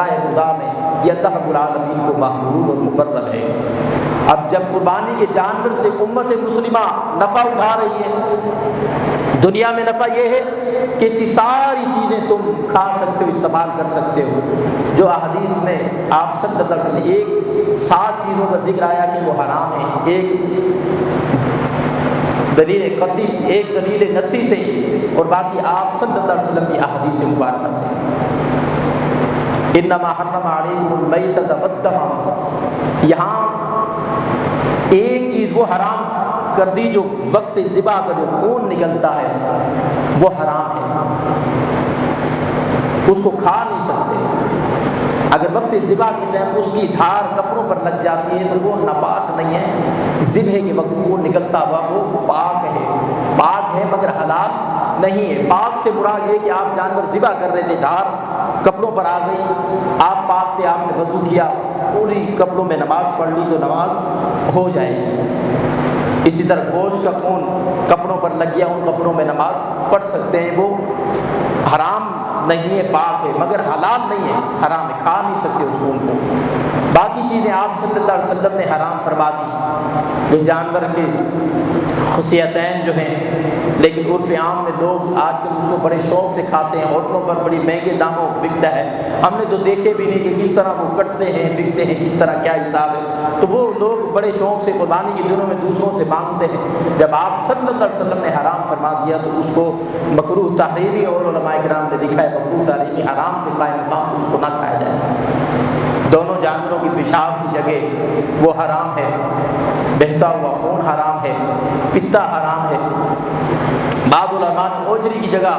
خدا میں یہ اللہ رب العالمین کو محبوب اور مقرب ہے۔ اب جب قربانی کے جانور سے امت مسلمہ نفع اٹھا رہی ہے، دنیا میں نفع یہ ہے کہ اس کی ساری چیزیں تم کھا سکتے ہو، استعمال کر سکتے ہو۔ جو احادیث میں آپ صلی اللہ علیہ وسلم ایک 60 چیزوں کا ذکر آیا کہ وہ حرام ہے، ایک دلیل قطعی، ایک دلیل نصی سے، اور باقی آپ صلی اللہ علیہ وسلم کی احادیث مبارکہ سے۔ انما حرم علیکم المیتۃ والدم، یہاں ایک چیز وہ حرام کر دی جو وقت ذبح کا جو خون نکلتا ہے وہ حرام ہے، اس کو کھا نہیں سکتے۔ اگر وقت ذبح کے ٹائم اس کی دھار کپڑوں پر لگ جاتی ہے تو وہ ناپاک نہیں ہے، ذبح کے وقت خون نکلتا ہوا وہ پاک ہے مگر حلال نہیں ہے۔ پاک سے مراد یہ کہ آپ جانور ذبح کر رہے تھے، دھار کپڑوں پر آ گئی، آپ پاک تھے، آپ نے وضو کیا، پوری کپڑوں میں نماز پڑھ لی تو نماز ہو جائے گی۔ اسی طرح گوشت کا خون کپڑوں پر لگ گیا، ان کپڑوں میں نماز پڑھ سکتے ہیں، وہ حرام نہیں ہے، پاک ہے مگر حلال نہیں ہے، حرام ہے، کھا نہیں سکتے اس خون کو۔ باقی چیزیں آپ صلی اللہ علیہ وسلم نے حرام فرما دی، جو جانور کے خصیتین جو ہیں، لیکن عرف عام میں لوگ آج کل اس کو بڑے شوق سے کھاتے ہیں، ہوٹلوں پر بڑی مہنگے داموں بکتا ہے، ہم نے تو دیکھے بھی نہیں کہ کس طرح وہ کٹتے ہیں، بکتے ہیں، کس طرح کیا حساب ہے، تو وہ لوگ بڑے شوق سے قربانی کے دنوں میں دوسروں سے مانگتے ہیں۔ جب آپ صلی اللہ علیہ وسلم نے حرام فرما دیا تو اس کو مکروہ تحریمی، اور علماء کرام نے لکھا ہے مکروہ تحریمی، حرام کے قائم مقام تو اس کو نہ کھایا جائے۔ دونوں جانوروں کی پیشاب کی جگہ وہ حرام ہے، بہتا ہوا خون حرام ہے، پتا حرام ہے۔ بعض علماء نے اوجری کی جگہ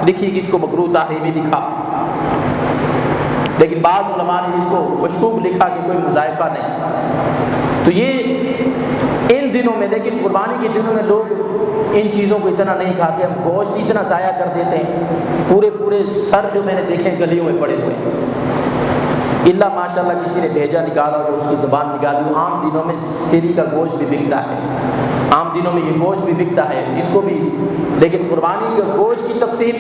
لکھی کہ اس کو مکروہ تحریمی لکھا، لیکن بعض علماء نے اس کو مشکوک لکھا کہ کوئی مذائقہ نہیں۔ تو یہ ان دنوں میں، لیکن قربانی کے دنوں میں لوگ ان چیزوں کو اتنا نہیں کھاتے، ہم گوشت اتنا ضائع کر دیتے ہیں، پورے سر جو میں نے دیکھے گلیوں میں پڑے ہوئے ہیں، اللہ ماشاءاللہ کسی نے بھیجا نکالا جو اس کی زبان نکالی۔ عام دنوں میں سری کا گوشت بھی بکتا ہے، عام دنوں میں یہ گوشت بھی بکتا ہے، اس کو بھی، لیکن قربانی کے گوشت کی تقسیم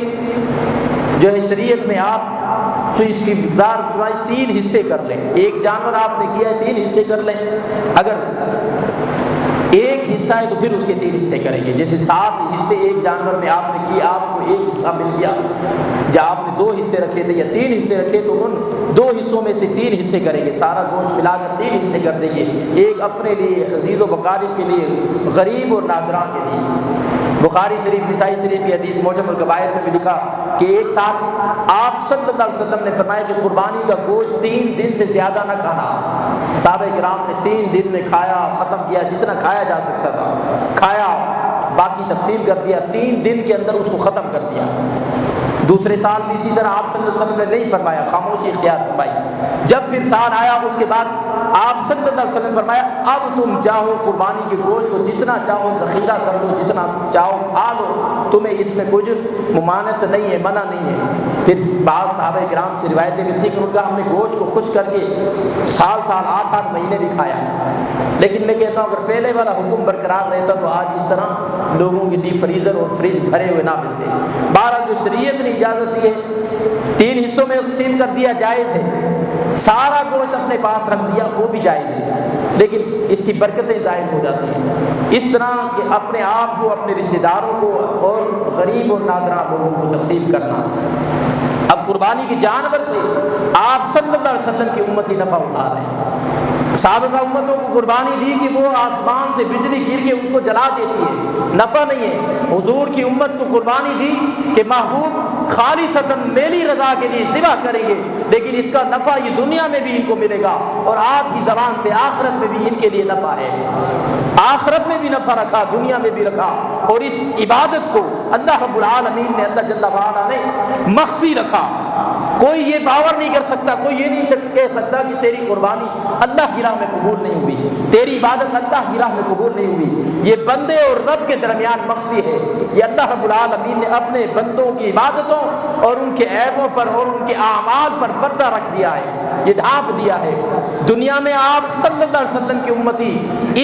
جو ہے شریعت میں آپ تو اس کی مقدار 3 حصے کر لیں۔ ایک جانور آپ نے کیا ہے 3 حصے کر لیں، اگر ایک حصہ ہے تو پھر اس کے 3 حصے کریں گے۔ جیسے 7 حصے ایک جانور میں آپ نے کیے، آپ کو ایک حصہ مل گیا، جب آپ نے 2 حصے رکھے تھے یا 3 حصے رکھے تو ان 2 حصوں میں سے 3 حصے کریں گے، سارا گوشت ملا کر 3 حصے کر دیں گے، ایک اپنے لیے، عزیز و بقارب کے لیے، غریب اور نادراں کے لیے۔ بخاری شریف، نسائی شریف کی حدیث معجم الکبائر میں بھی لکھا کہ ایک ساتھ آپ صلی اللہ علیہ وسلم نے فرمایا کہ قربانی کا گوشت 3 دن سے زیادہ نہ کھانا۔ صحابہ کرام نے 3 دن میں کھایا، ختم کیا، جتنا کھایا جا سکتا تھا کھایا، باقی تقسیم کر دیا، 3 دن کے اندر اس کو ختم کر دیا۔ دوسرے سال بھی اسی طرح آپ صلی اللہ علیہ وسلم نے نہیں فرمایا، خاموشی اختیار فرمائی۔ جب پھر سال آیا اس کے بعد آپ صلی اللہ علیہ وسلم نے فرمایا اب تم چاہو قربانی کے گوشت کو جتنا چاہو ذخیرہ کر لو، جتنا چاہو کھا لو، تمہیں اس میں کچھ ممانعت نہیں ہے، منع نہیں ہے۔ پھر بعض صحابہ کرام سے روایتیں ملتی کہ ان کا ہم نے گوشت کو خشک کر کے سال 8 مہینے بھی کھایا، لیکن میں کہتا ہوں اگر پہلے والا حکم برقرار رہتا تو آج اس طرح لوگوں کے ڈی فریزر اور فریج بھرے ہوئے نہ ملتے۔ بہرحال جو شریعت نے اجازت دی ہے 3 حصوں میں تقسیم کر دیا جائز ہے، سارا گوشت اپنے پاس رکھ دیا وہ بھی جائز ہے، لیکن اس کی برکتیں ظاہر ہو جاتی ہیں۔ اس طرح کہ اپنے آپ کو، اپنے رشتہ داروں کو اور غریب اور نادراں لوگوں کو تقسیم کرنا۔ اب قربانی کے جانور سے آپ صلی اللہ علیہ وسلم کی امتی نفع اٹھا رہے ہیں۔ سابقہ امتوں کو قربانی دی کہ وہ آسمان سے بجلی گر کے اس کو جلا دیتی ہے، نفع نہیں ہے۔ حضور کی امت کو قربانی دی کہ محبوب خالصتاً میری رضا کے لیے ذبح کریں گے، لیکن اس کا نفع یہ دنیا میں بھی ان کو ملے گا، اور آپ کی زبان سے آخرت میں بھی ان کے لیے نفع ہے۔ آخرت میں بھی نفع رکھا، دنیا میں بھی رکھا، اور اس عبادت کو اللہ رب العالمین نے، اللہ جل وعلا نے مخفی رکھا۔ کوئی یہ باور نہیں کر سکتا، کوئی یہ نہیں کہہ سکتا کہ تیری قربانی اللہ کی راہ میں قبول نہیں ہوئی، تیری عبادت اللہ کی راہ میں قبول نہیں ہوئی۔ یہ بندے اور رب کے درمیان مخفی ہے، یہ اللہ رب العالمین نے اپنے بندوں کی عبادتوں اور ان کے عیبوں پر اور ان کے اعمال پر پردہ رکھ دیا ہے، یہ ڈھانپ دیا ہے۔ دنیا میں آپ صلی اللہ علیہ وسلم کی امتی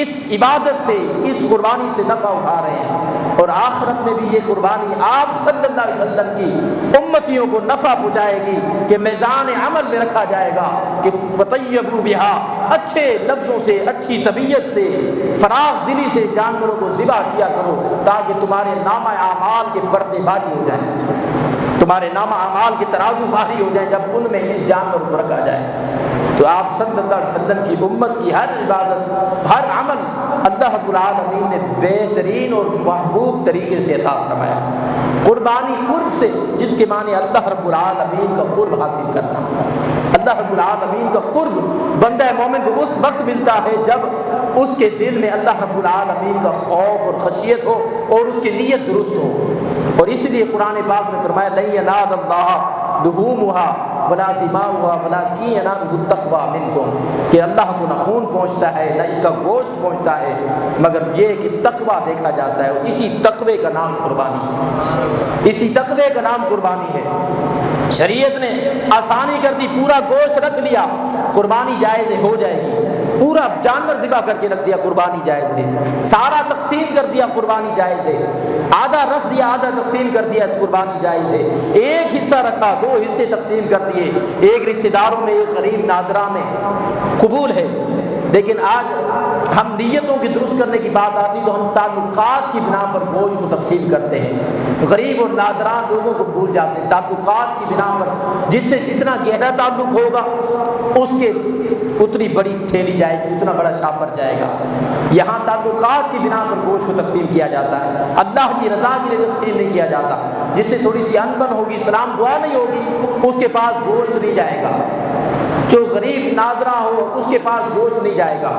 اس عبادت سے، اس قربانی سے نفع اٹھا رہے ہیں۔ اور آخرت میں بھی یہ قربانی آپ صلی اللہ علیہ وسلم کی امتیوں کو نفع پہنچائے گی کہ میزان عمل میں رکھا جائے گا کہ فطیبوا بہا، اچھے لفظوں سے، اچھی طبیعت سے، فراخ دلی سے جانوروں کو ذبح کیا کرو تاکہ تمہارے نامہ اعمال کے پردے باری ہو جائیں، تمہارے نامہ اعمال کے ترازو باری ہو جائیں جب ان میں اس جانور کو رکھا جائے۔ تو آپ صلی اللہ علیہ وسلم کی امت کی ہر عبادت، ہر عمل اللہ رب العالمین نے بہترین اور محبوب طریقے سے عطا فرمایا۔ قربانی قرب سے، جس کے معنی اللہ رب العالمین کا قرب حاصل کرنا۔ اللہ رب العالمین کا قرب بندہ مومن کو اس وقت ملتا ہے جب اس کے دل میں اللہ رب العالمین کا خوف اور خشیت ہو اور اس کی نیت درست ہو۔ اور اس لیے قرآن پاک میں فرمایا لن ینال اللہ لحومها ولا دماؤها ولکن ینالہ التقوی منکم، کہ اللہ کو نہ خون پہنچتا ہے نہ اس کا گوشت پہنچتا ہے مگر یہ کہ تقوی دیکھا جاتا ہے، اور اسی تقوی کا نام قربانی ہے، اسی تقوی کا نام قربانی ہے۔ شریعت نے آسانی کر دی، پورا گوشت رکھ لیا قربانی جائز ہو جائے گی، پورا جانور ذبح کر کے رکھ دیا قربانی جائز ہے، سارا تقسیم کر دیا قربانی جائز ہے، آدھا رکھ دیا آدھا تقسیم کر دیا قربانی جائز ہے، ایک حصہ رکھا دو حصے تقسیم کر دیے، ایک رشتہ داروں میں ایک غریب نادرہ میں قبول ہے۔ لیکن آج ہم نیتوں کی درست کرنے کی بات آتی تو ہم تعلقات کی بنا پر گوشت کو تقسیم کرتے ہیں، غریب اور نادران لوگوں کو بھول جاتے ہیں۔ تعلقات کی بنا پر جس سے جتنا گہرا تعلق ہوگا اس کے اتنی بڑی تھیلی جائے گی، اتنا بڑا شاپر جائے گا۔ یہاں تعلقات کی بنا پر گوشت کو تقسیم کیا جاتا ہے، اللہ کی رضا کے لیے تقسیم نہیں کیا جاتا۔ جس سے تھوڑی سی انبن ہوگی، سلام دعا نہیں ہوگی، اس کے پاس گوشت نہیں جائے گا۔ جو غریب نادرہ ہو اس کے پاس گوشت نہیں جائے گا،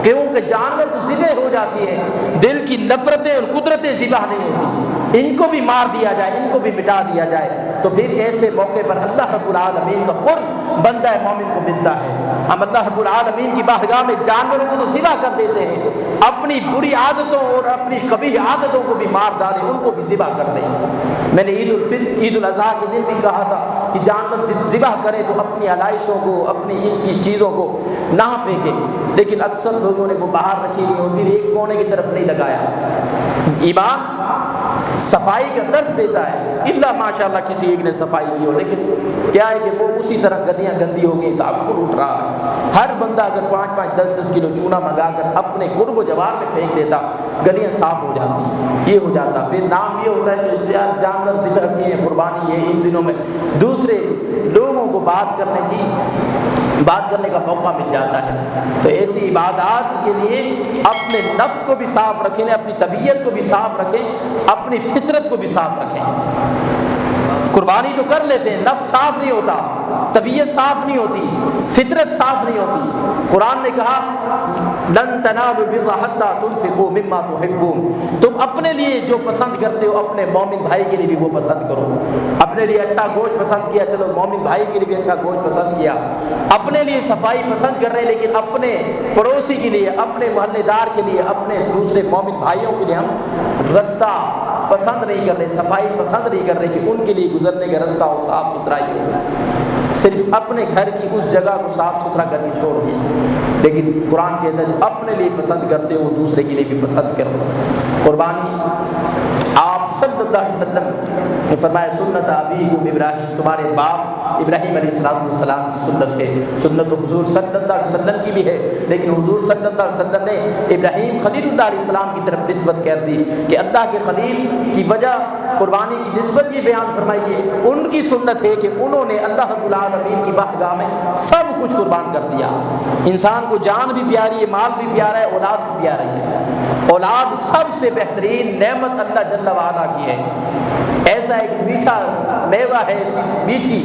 کیونکہ جانور تو ذبح ہو جاتی ہے، دل کی نفرتیں اور قدرتیں ذبح نہیں ہوتی، ان کو بھی مار دیا جائے، ان کو بھی مٹا دیا جائے تو پھر ایسے موقع پر اللہ رب العالمین کا قرب بندہ مومن کو ملتا ہے۔ ہم اللہ رب العالمین کی بارگاہ میں جانوروں کو تو ذبح کر دیتے ہیں، اپنی بری عادتوں اور اپنی قبیح عادتوں کو بھی مار ڈالیں، ان کو بھی ذبح کر دیں۔ میں نے عید الاضحیٰ کے دن بھی کہا تھا کہ جانور ذبح کریں تو اپنی علائشوں کو، اپنی ان کی چیزوں کو نہ پھینکیں، لیکن اکثر لوگوں نے وہ باہر رکھی نہیں اور پھر ایک کونے کی طرف نہیں لگایا۔ ایمان صفائی کا درس دیتا ہے، الا ماشاءاللہ کسی ایک نے صفائی کی ہو، لیکن کیا ہے کہ وہ اسی طرح گلیاں گندی ہو گئی، تعفن اٹھ رہا ہے۔ ہر بندہ اگر 5-5 10-10 کلو چونا منگا کر اپنے قرب و جوار میں پھینک دیتا، گلیاں صاف ہو جاتی، یہ ہو جاتا۔ پھر نام یہ ہوتا ہے کہ یار جانور ذبح کیے ہیں، قربانی ہے۔ ان دنوں میں دوسرے لوگوں کو بات کرنے کا موقع مل جاتا ہے، تو ایسی عبادات کے لیے اپنے نفس کو بھی صاف رکھیں، اپنی طبیعت کو بھی صاف رکھیں، اپنی فطرت کو بھی صاف رکھیں۔ قربانی تو کر لیتے ہیں، نفس صاف نہیں ہوتا، طبیعت صاف نہیں ہوتی، فطرت صاف نہیں ہوتی۔ قرآن نے کہا لن تنالوا البر حتى تنفقوا مما تحبون، تم اپنے لیے جو پسند کرتے ہو اپنے مومن بھائی کے لیے بھی وہ پسند کرو۔ اپنے لیے اچھا گوشت پسند کیا، چلو مومن بھائی کے لیے بھی اچھا گوشت پسند کیا۔ اپنے لیے صفائی پسند کر رہے ہیں لیکن اپنے پڑوسی کے لیے، اپنے محلے دار کے لیے، اپنے دوسرے مومن بھائیوں کے لیے ہم رستہ پسند نہیں کر رہے، صفائی پسند نہیں کر رہے کہ ان کے لیے گزرنے کا رستہ ہو، صاف ستھرائی ہو، صرف اپنے گھر کی اس جگہ کو صاف ستھرا کر کے چھوڑ دیا۔ لیکن قرآن کہتا ہے جو اپنے لیے پسند کرتے ہو وہ دوسرے کے لیے بھی پسند کرو۔ قربانی آپ صلی اللہ علیہ وسلم نے فرمایا سنت ابیکم ابراہیم، تمہارے باپ ابراہیم علیہ السلام کی سنت ہے۔ سنت حضور صلی اللہ علیہ وسلم کی بھی ہے، لیکن حضور صلی اللہ علیہ وسلم نے ابراہیم خلیل اللہ علیہ السلام کی طرف نسبت کر دی کہ اللہ کے خلیل کی وجہ قربانی کی نسبت یہ بیان فرمائی کہ ان کی سنت ہے کہ انہوں نے اللہ رب العالمین کی بارگاہ میں سب کچھ قربان کر دیا۔ انسان کو جان بھی پیاری ہے، مال بھی پیارا ہے، اولاد بھی پیاری ہے۔ اولاد سب سے بہترین نعمت اللہ جل وعلا کی ہے، ایسا ایک میٹھا میوہ ہے، ایسی میٹھی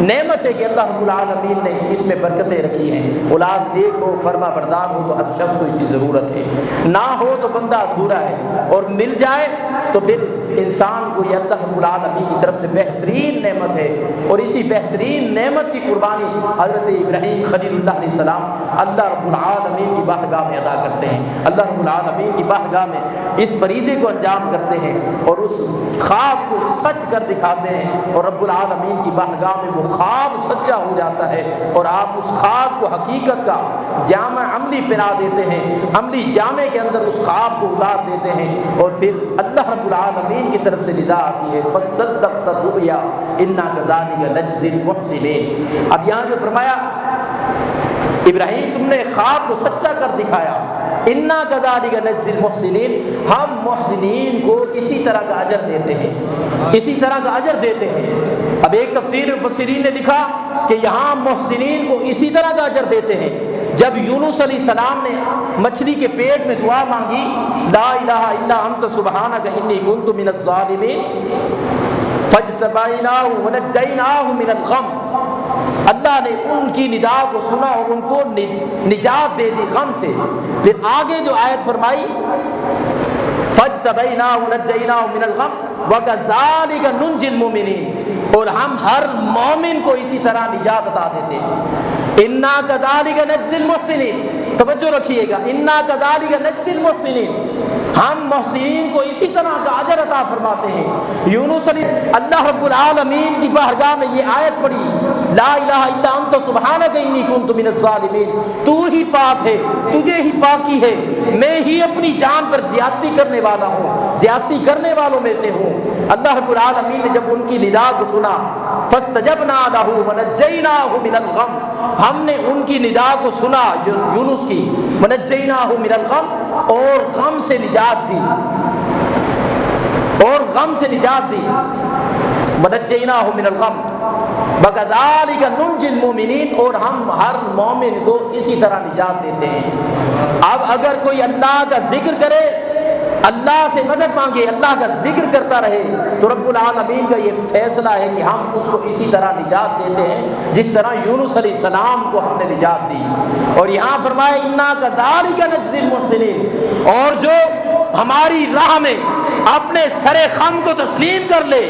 نعمت ہے کہ اللہ رب العالمین نے اس میں برکتیں رکھی ہیں۔ اولاد نیک ہو، فرما بردار ہو تو ہر شخص کو اس کی ضرورت ہے، نہ ہو تو بندہ ادھورا ہے، اور مل جائے تو پھر انسان کو یہ اللہ رب العالمین کی طرف سے بہترین نعمت ہے، اور اسی بہترین نعمت کی قربانی حضرت ابراہیم خلیل اللہ علیہ السلام اللہ رب العالمین کی بارگاہ میں ادا کرتے ہیں، اللہ رب العالمین کی بارگاہ میں اس فریضے کو انجام کرتے ہیں اور اس خواب کو سچ کر دکھاتے ہیں، اور رب العالمین کی بارگاہ میں وہ خواب سچا ہو جاتا ہے، اور آپ اس خواب کو حقیقت کا جامع عملی پہنا دیتے ہیں، عملی جامع کے اندر اس خواب کو اتار دیتے ہیں، اور پھر اللہ رب العالمین کی طرف سے ندا آتی ہے قد صدقت الرؤیا انا کذالک نجزی المحسنین۔ اب یہاں پہ فرمایا ابراہیم تم نے خواب کو سچا کر دکھایا، انا کذالک نجزی المحسنین، ہم محسنین کو اسی طرح کا اجر دیتے ہیں، اسی طرح کا اجر دیتے ہیں۔ اب ایک تفسیر مفسرین نے لکھا کہ یہاں محسنین کو اسی طرح کا اجر دیتے ہیں۔ جب یونس علیہ السلام نے مچھلی کے پیٹ میں دعا مانگی لا الہ الا انت سبحانک انی کنت من الظالمین فاجتبیناہ ونجیناہ من الغم، اللہ نے ان کی ندا کو سنا اور ان کو نجات دے دی غم سے۔ پھر آگے جو آیت فرمائی فاجتبیناہ ونجیناہ من الغم وکذالک ننجی المؤمنین، اور ہم ہر مومن کو اسی طرح نجات عطا دیتے ہیں۔ انا کذالک نجزی المحسنین، توجہ رکھیے گا، انا کذالک نجزی المحسنین، ہم محسنین کو اسی طرح کا اجر عطا فرماتے ہیں۔ یونس علیہ اللہ رب العالمین کی بارگاہ میں یہ آیت پڑھی لا الہ الا انت سبحانک انی کنت من الظالمین، تو ہی پاک ہے، تجھے ہی پاکی ہے، میں ہی اپنی جان پر زیادتی کرنے والا ہوں، زیادتی کرنے والوں میں سے ہوں۔ اللہ رب العالمین نے جب ان کی ندا کو سنا فاستجبنا لہ ونجیناہ من الغم، ہم نے ان کی ندا کو سنا یونس کی، ونجیناہ من الغم، اور غم سے نجات دی، اور غم سے نجات دی، ونجیناہ من الغم وکذالک ننجی المؤمنین، اور ہم ہر مومن کو اسی طرح نجات دیتے ہیں۔ اب اگر کوئی اللہ کا ذکر کرے، اللہ سے مدد مانگے، اللہ کا ذکر کرتا رہے، تو رب العالمین کا یہ فیصلہ ہے کہ ہم اس کو اسی طرح نجات دیتے ہیں جس طرح یونس علیہ السلام کو ہم نے نجات دی۔ اور یہاں فرمایا انا کذالک نجزی المحسنین، اور جو ہماری راہ میں اپنے سر خم کو تسلیم کر لے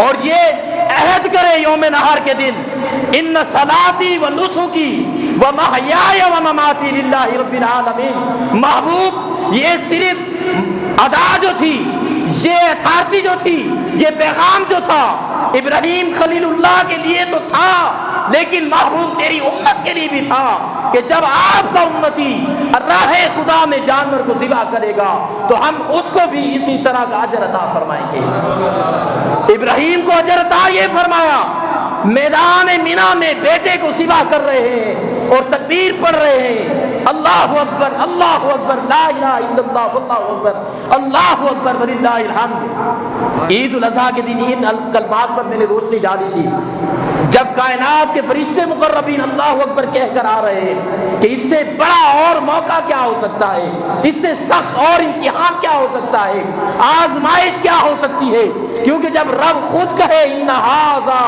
اور یہ عہد کرے یوم نحر کے دن ان صلاتی و نسکی و محیای و مماتی للہ رب العالمین، محبوب یہ صرف ادا جو تھی، یہ اتھارٹی جو تھی، یہ پیغام جو تھا ابراہیم خلیل اللہ کے لیے تو تھا، لیکن محبوب تیری امت کے لیے بھی تھا کہ جب آپ کا امتی راہ خدا میں جانور کو ذبح کرے گا تو ہم اس کو بھی اسی طرح کا اجر عطا فرمائیں گے۔ ابراہیم کو اجر عطا یہ فرمایا، میدان مینا میں بیٹے کو ذبح کر رہے ہیں اور تکبیر پڑھ رہے ہیں اللہ اکبر لا الہ الا اللہ واللہ اکبر اللہ اکبر وللہ الحمد۔ عید الاضحیٰ کے دن ان کلمات پر میں نے روشنی ڈالی تھی، جب کائنات کے فرشتے مقربین اللہ اکبر کہہ کر آ رہے ہیں کہ اس سے بڑا اور موقع کیا ہو سکتا ہے، اس سے سخت اور امتحان کیا ہو سکتا ہے، آزمائش کیا ہو سکتی ہے، کیونکہ جب رب خود کہے ان ھذا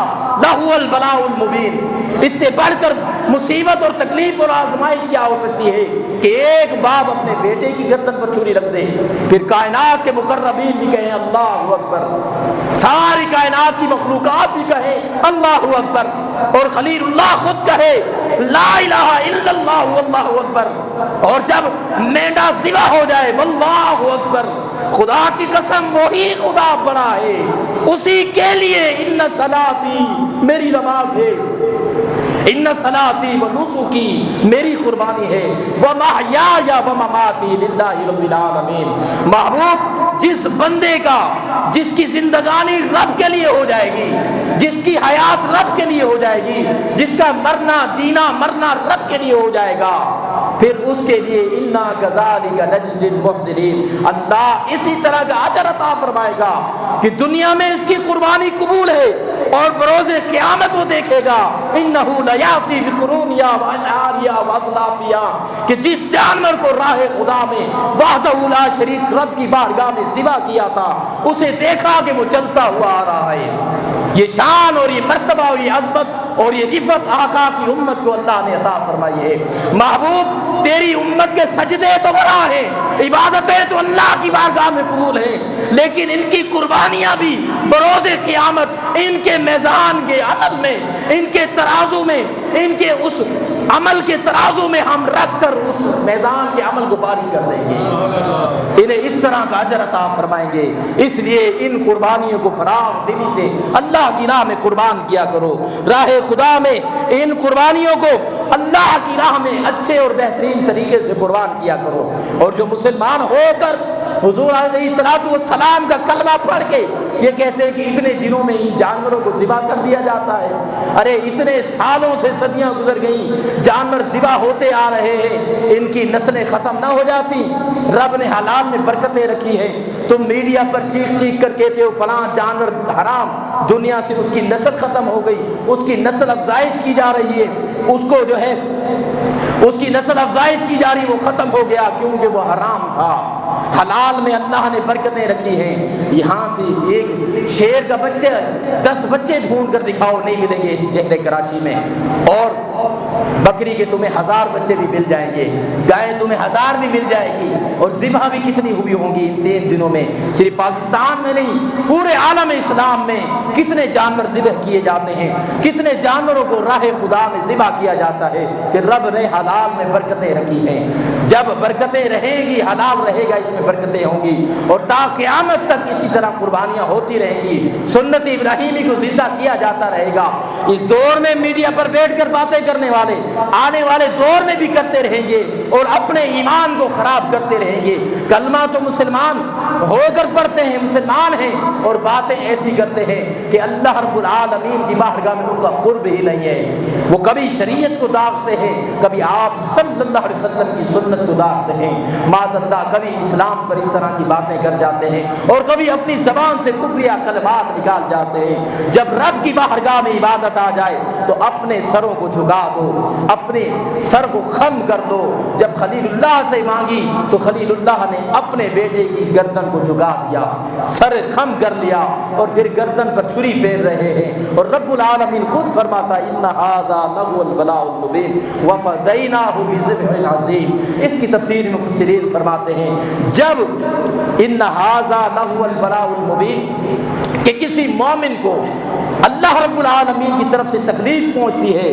لہو البلاء المبین، اس سے بڑھ کر مصیبت اور تکلیف اور آزمائش کیا ہو سکتی ہے کہ ایک باپ اپنے بیٹے کی گردن پر چھری رکھ دے۔ پھر کائنات کے مقربین بھی کہیں اللہ اکبر، ساری کائنات کی مخلوقات بھی کہیں اللہ اکبر، اور خلیل اللہ خود کہے لا الہ الا اللہ واللہ اکبر، اور جب مینڈا ذبح ہو جائے واللہ اکبر، خدا کی قسم وہی خدا بڑا ہے، اسی کے لیے ان صلاتی میری نماز ہے، ان صلاتی و نسکی میری قربانی ہے، ومحیای و مماتی للہ رب العالمین۔ محبوب جس بندے کا جس کی زندگانی رب کے لیے ہو جائے گی، جس کی حیات رب کے لیے ہو جائے گی، جس کا مرنا جینا مرنا رب کے لیے ہو جائے گا، پھر اس کے لیے انا کذالک نجزی المحسنین، اللہ اسی طرح کا اجر عطا فرمائے گا کہ دنیا میں اس کی قربانی قبول ہے اور بروز قیامت وہ دیکھے گا انہ لیاتی بقرونیا واشعاریا واضلافیا، کہ جس جانور کو راہ خدا میں وحدہ لا شریک رب کی بارگاہ میں ذبح کیا تھا اسے دیکھا کہ وہ چلتا ہوا آ رہا ہے۔ یہ شان اور یہ مرتبہ اور یہ عظمت اور یہ رفت آقا کی امت کو اللہ نے عطا فرمائی ہے۔ محبوب تیری امت کے سجدے تو بڑا ہے، عبادتیں تو اللہ کی بارگاہ میں قبول ہیں، لیکن ان کی قربانیاں بھی بروز قیامت ان کے میزان کے عمل میں، ان کے ترازو میں، ان کے اس عمل کے ترازو میں ہم رکھ کر اس میزان کے عمل کو باری کر دیں گے، انہیں اس طرح کا اجر عطا فرمائیں گے۔ اس لیے ان قربانیوں کو فراغ دلی سے اللہ کی راہ میں قربان کیا کرو، راہ خدا میں ان قربانیوں کو اللہ کی راہ میں اچھے اور بہترین طریقے سے قربان کیا کرو۔ اور جو مسلمان ہو کر حضور علیہ السلام کا کلمہ پڑھ کے یہ کہتے ہیں کہ اتنے دنوں میں ان جانوروں کو ذبح کر دیا جاتا ہے، ارے اتنے سالوں سے صدیاں گزر گئیں، جانور ذبح ہوتے آ رہے ہیں، ان کی نسلیں ختم نہ ہو جاتی؟ رب نے حلال میں برکتیں رکھی ہیں، تم میڈیا پر چیخ چیخ کر کہتے ہو فلاں جانور حرام، دنیا سے اس کی نسل ختم ہو گئی، اس کی نسل افزائش کی جا رہی ہے، اس کو جو ہے اس کی نسل افزائش کی جا رہی، وہ ختم ہو گیا کیونکہ وہ حرام تھا۔ حلال میں اللہ نے برکتیں رکھی ہیں، یہاں سے ایک شیر کا بچہ 10 بچے ڈھونڈ کر دکھاؤ نہیں ملیں گے اس شہر کراچی میں، اور بکری کے تمہیں 1000 بچے بھی مل جائیں گے، گائے تمہیں 1000 بھی مل جائے گی، اور ذبح بھی کتنی ہوئی ہوں گی ان 3 دنوں میں۔ صرف پاکستان میں نہیں، پورے عالم اسلام میں کتنے جانور ذبح کیے جاتے ہیں، کتنے جانوروں کو راہ خدا میں ذبح کیا جاتا ہے کہ رب نے حلال میں برکتیں رکھی ہیں۔ جب برکتیں رہیں گی، حلال رہے گا، اس میں برکتیں ہوں گی، اور تا قیامت تک اسی طرح قربانیاں ہوتی رہیں گی، سنت ابراہیمی کو زندہ کیا جاتا رہے گا۔ اس دور میں میڈیا پر بیٹھ کر باتیں کرنے والے آنے والے دور میں بھی کرتے رہیں گے اور اپنے ایمان کو خراب کرتے رہیں گے۔ کلمہ تو مسلمان ہو کر پڑھتے ہیں، مسلمان ہیں، اور باتیں ایسی کرتے ہیں کہ اللہ رب العالمین کی بارگاہ میں ان کا قرب ہی نہیں ہے۔ وہ کبھی شریعت کو داغتے ہیں، کبھی آپ صلی اللہ علیہ وسلم کی سنت کو داغتے ہیں، معاذ اللہ کبھی اسلام پر اس طرح کی باتیں کر جاتے ہیں، اور کبھی اپنی زبان سے کفریہ کلمات نکال جاتے ہیں۔ جب رب کی بارگاہ میں عبادت آ جائے تو اپنے سروں کو جھکا دو، اپنے سر کو خم کر دو۔ جب خلیل اللہ سے مانگی تو خلیل اللہ نے اپنے بیٹے کی گردن کو جھکا دیا، سر خم کر لیا، اور پھر گردن پر چھری پھیر رہے ہیں، اور رب العالمین خود فرماتا ان ھذا لہو البلاء المبین وفدیناہ بذبح عظیم۔ اس کی تفسیر مفسرین فرماتے ہیں جب ان ھذا لہو البلاء المبین کہ کسی مومن کو اللہ رب العالمین کی طرف سے تکلیف پہنچتی ہے،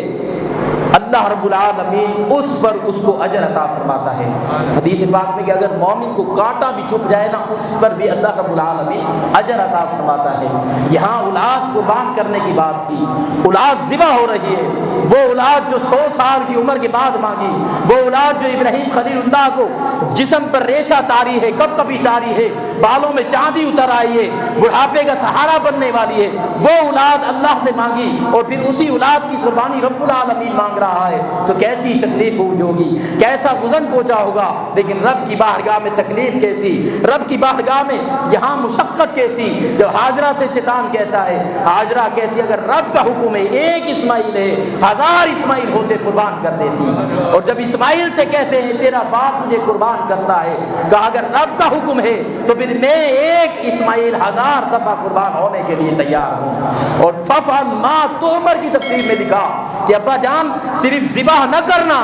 اللہ رب العالمین اس پر اس کو اجر عطا فرماتا ہے۔ حدیث پاک میں کہ اگر مومن کو کانٹا بھی چبھ جائے نا، اس پر بھی اللہ رب العالمین اجر عطا فرماتا ہے۔ یہاں اولاد قربان کرنے کی بات تھی، اولاد ذبح ہو رہی ہے، وہ اولاد جو 100 سال کی عمر کے بعد مانگی، وہ اولاد جو ابراہیم خلیل اللہ کو جسم پر ریشہ تاری ہے، کب کبھی تاری ہے، بالوں میں چاندی اتر آئی ہے، بڑھاپے کا سہارا بننے والی ہے، وہ اولاد اللہ سے مانگی، اور پھر اسی اولاد کی قربانی رب العالمین مانگ رہا ہے، تو کیسی تکلیف ہوگی، کیسا غضن پہنچا ہوگا۔ لیکن رب کی بارگاہ میں تکلیف کیسی، رب کی بارگاہ میں یہاں مشقت کیسی۔ جب ہاجرہ سے شیطان کہتا ہے، ہاجرہ کہتی ہے اگر رب کا حکم ہے، ایک اسماعیل ہے، 1000 اسماعیل ہوتے قربان کر دیتی، اور جب اسماعیل سے کہتے ہیں تیرا باپ مجھے قربان کرتا ہے، کہا اگر رب کا حکم ہے تو پھر میں ایک اسماعیل 1000 دفعہ قربان ہونے کے لیے تیار ہوں۔ اور ففعل ما تؤمر کی تفسیر میں لکھا کہ ابا جان صرف ذبح نہ کرنا،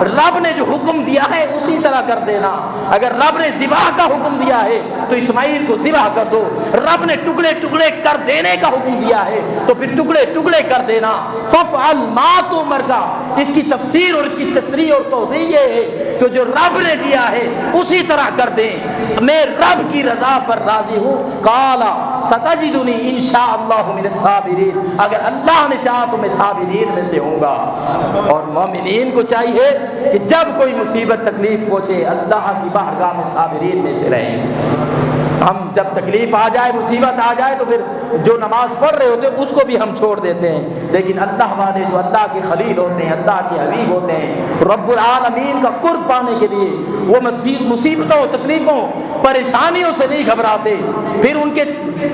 رب نے جو حکم دیا ہے اسی طرح کر دینا۔ اگر رب نے ذبح کا حکم دیا ہے تو اسماعیل کو ذبح کر دو، رب نے ٹکڑے ٹکڑے کر دینے کا حکم دیا ہے تو پھر ٹکڑے ٹکڑے کر دینا۔ ففعل ما تؤمر کا اس کی تفسیر اور اس کی تصریح اور توضیح یہ ہے کہ جو رب نے دیا ہے اسی طرح کر دیں، میں رب کی رضا پر راضی ہوں۔ قال ستجدنی انشاءاللہ من الصابرین، اگر اللہ نے چاہا تو میں صابرین میں سے ہوں گا۔ اور مومنین کو چاہیے کہ جب کوئی مصیبت تکلیف پہنچے اللہ کی بارگاہ میں صابرین میں سے رہیں۔ ہم جب تکلیف آ جائے، مصیبت آ جائے تو پھر جو نماز پڑھ رہے ہوتے ہیں اس کو بھی ہم چھوڑ دیتے ہیں، لیکن اللہ والے جو اللہ کے خلیل ہوتے ہیں، اللہ کے حبیب ہوتے ہیں، رب العالمین کا قرب پانے کے لیے وہ مصیبتوں، تکلیفوں، پریشانیوں سے نہیں گھبراتے، پھر ان کے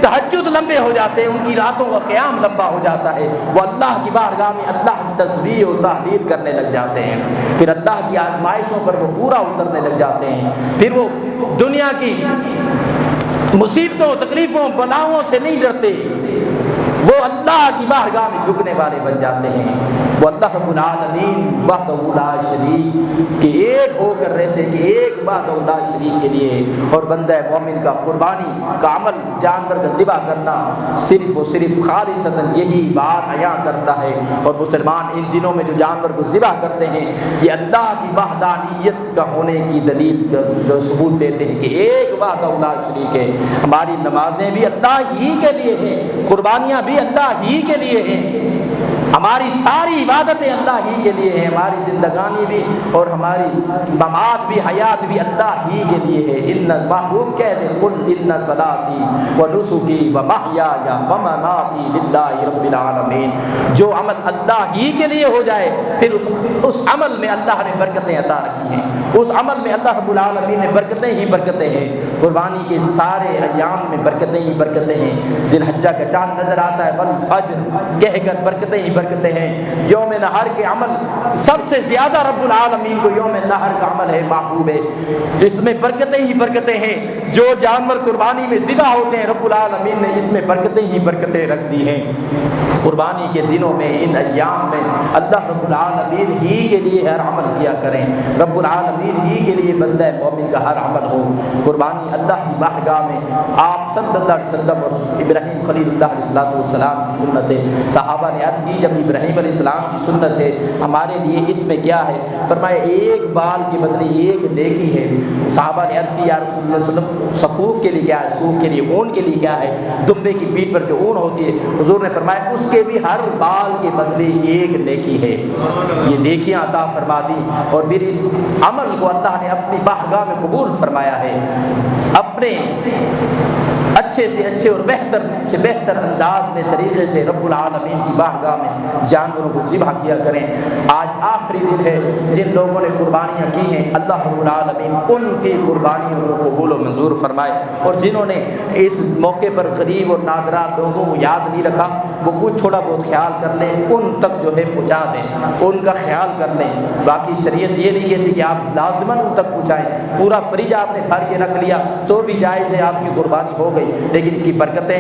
تہجد لمبے ہو جاتے ہیں، ان کی راتوں کا قیام لمبا ہو جاتا ہے، وہ اللہ کی بارگاہ میں اللہ کی تسبیح و تحلیل کرنے لگ جاتے ہیں، پھر اللہ کی آزمائشوں پر وہ پورا اترنے لگ جاتے ہیں، پھر وہ دنیا کی مصیبتوں، تکلیفوں، بلاؤں سے نہیں ڈرتے، وہ اللہ کی بارگاہ میں جھکنے والے بن جاتے ہیں۔ وہ اللہ رب العالمین وحدہ لا شریک کہ ایک ہو کر رہتے کہ ایک وحدہ لا شریک کے لیے، اور بندہ مومن کا قربانی کا عمل جانور کا ذبح کرنا صرف و صرف خالصتاً یہی بات عیاں کرتا ہے۔ اور مسلمان ان دنوں میں جو جانور کو ذبح کرتے ہیں یہ اللہ کی وحدانیت کا ہونے کی دلیل جو ثبوت دیتے ہیں کہ ایک وحدہ لا شریک ہے۔ ہماری نمازیں بھی اللہ ہی کے لیے ہیں، قربانیاں بھی اللہ ہی کے لیے ہیں، ہماری ساری عبادتیں اللہ ہی کے لیے ہیں، ہماری زندگانی بھی اور ہماری ممات بھی حیات بھی اللہ ہی کے لیے ہے۔ ان محبوب کہہ دے قل ان صلاتی و نسکی و محیایا و مماتی للہ رب العالمین۔ جو عمل اللہ ہی کے لیے ہو جائے پھر اس عمل میں اللہ نے برکتیں عطا رکھی ہیں، اس عمل میں اللہ رب العالمین نے برکتیں ہی برکتیں ہیں۔ قربانی کے سارے ایام میں برکتیں ہی برکتیں ہیں۔ ذی الحجہ کا چاند نظر آتا ہے والفجر کہہ کر برکتیں ہی برکتیں ہیں۔ یوم نحر کے عمل سب سے زیادہ رب العالمین کو یوم نحر کا عمل ہے محبوب ہے، اس میں برکتیں ہی برکتیں ہیں۔ جو جانور قربانی میں ذبح ہوتے ہیں رب العالمین نے اس میں برکتیں ہی برکتیں رکھ دی ہیں۔ قربانی کے دنوں میں ان ایام میں اللہ رب العالمین ہی کے لیے ہر عمل کیا کریں، رب العالمین ہی کے لیے بندہ مومن کا ہر عمل ہو۔ قربانی اللہ کی بارگاہ میں آپ صلی اللہ علیہ وسلم اور ابراہیم خلیل اللہ علیہ السلام کی سنت ہے۔ صحابہ نے عرض کی جب ابراہیم علیہ السلام کی سنت ہے ہمارے لیے اس میں کیا ہے؟ فرمایا ایک بال کے بدلے ایک نیکی ہے۔ صحابہ نے عرض کی یا رسول اللہ صلی اللہ علیہ وسلم صفوف کے لیے کیا ہے؟ صوف کے لیے، اون کے لیے کیا ہے؟ دمبے کی پیٹھ پر جو اون ہوتی ہے، حضور نے فرمایا اس کے بھی ہر بال کے بدلے ایک نیکی ہے۔ یہ نیکیاں عطا فرما دی اور پھر اس عمل کو اللہ نے اپنی بارگاہ میں قبول فرمایا ہے۔ اپنے اچھے سے اچھے اور بہتر سے بہتر انداز میں طریقے سے رب العالمین کی بارگاہ میں جانوروں کو ذبح کیا کریں۔ آج آخری دن ہے، جن لوگوں نے قربانیاں کی ہیں اللہ رب العالمین ان کی قربانیوں کو قبول و منظور فرمائے، اور جنہوں نے اس موقع پر غریب اور نادرا لوگوں کو یاد نہیں رکھا وہ کچھ تھوڑا بہت خیال کر لیں، ان تک جو ہے پہنچا دیں، ان کا خیال کر لیں۔ باقی شریعت یہ نہیں کہتی کہ آپ لازماً ان تک پہنچائیں، پورا فریج آپ نے بھر کے رکھ لیا تو بھی جائز ہے، آپ کی قربانی ہو گئی، لیکن اس کی برکتیں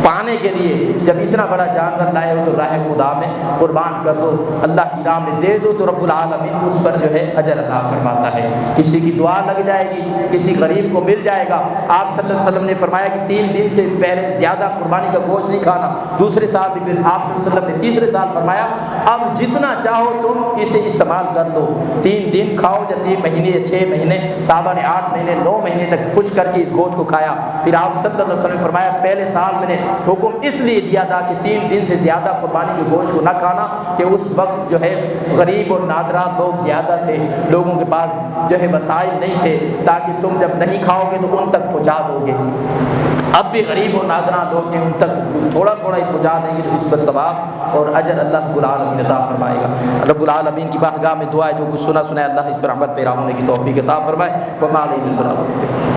پانے کے لیے جب اتنا بڑا جانور لائے ہو تو راہ خدا میں قربان کر دو، اللہ کی راہ میں دے دو تو رب العالمین اس پر جو ہے اجر عطا فرماتا ہے۔ کسی کی دعا لگ جائے گی، کسی غریب کو مل جائے گا۔ آپ صلی اللہ علیہ وسلم نے فرمایا کہ 3 دن سے پہلے زیادہ قربانی کا گوشت نہیں کھانا، دوسرے سال بھی پھر آپ صلی اللہ علیہ وسلم نے تیسرے سال فرمایا اب جتنا چاہو تم اسے استعمال کر لو، 3 دن کھاؤ یا 3 مہینے یا 6 مہینے۔ صحابہ نے 8 مہینے 9 مہینے تک خشک کر کے اس گوشت کو کھایا۔ پھر آپ صلی اللہ علیہ وسلم نے فرمایا پہلے سال میں نے حکم اس لیے دیا تھا کہ 3 دن سے زیادہ قربانی کے گوشت کو نہ کھانا کہ اس وقت جو ہے غریب اور نادرا لوگ زیادہ تھے، لوگوں کے پاس جو ہے وسائل نہیں تھے، تاکہ تم جب نہیں کھاؤ گے تو ان تک پہنچا دو گے۔ اب بھی غریب اور نادرا لوگ ہیں، ان تک تھوڑا تھوڑا ہی پہنچا دیں گے تو اس پر ثواب اور اجر اللہ رب العالمین عطا فرمائے گا۔ رب العالمین کی بارگاہ میں دعا ہے جو کچھ سنا ہے اللہ اس پر عمل پیرا ہونے کی توفیق عطا فرمائے۔ وما علینا الا البلاغ۔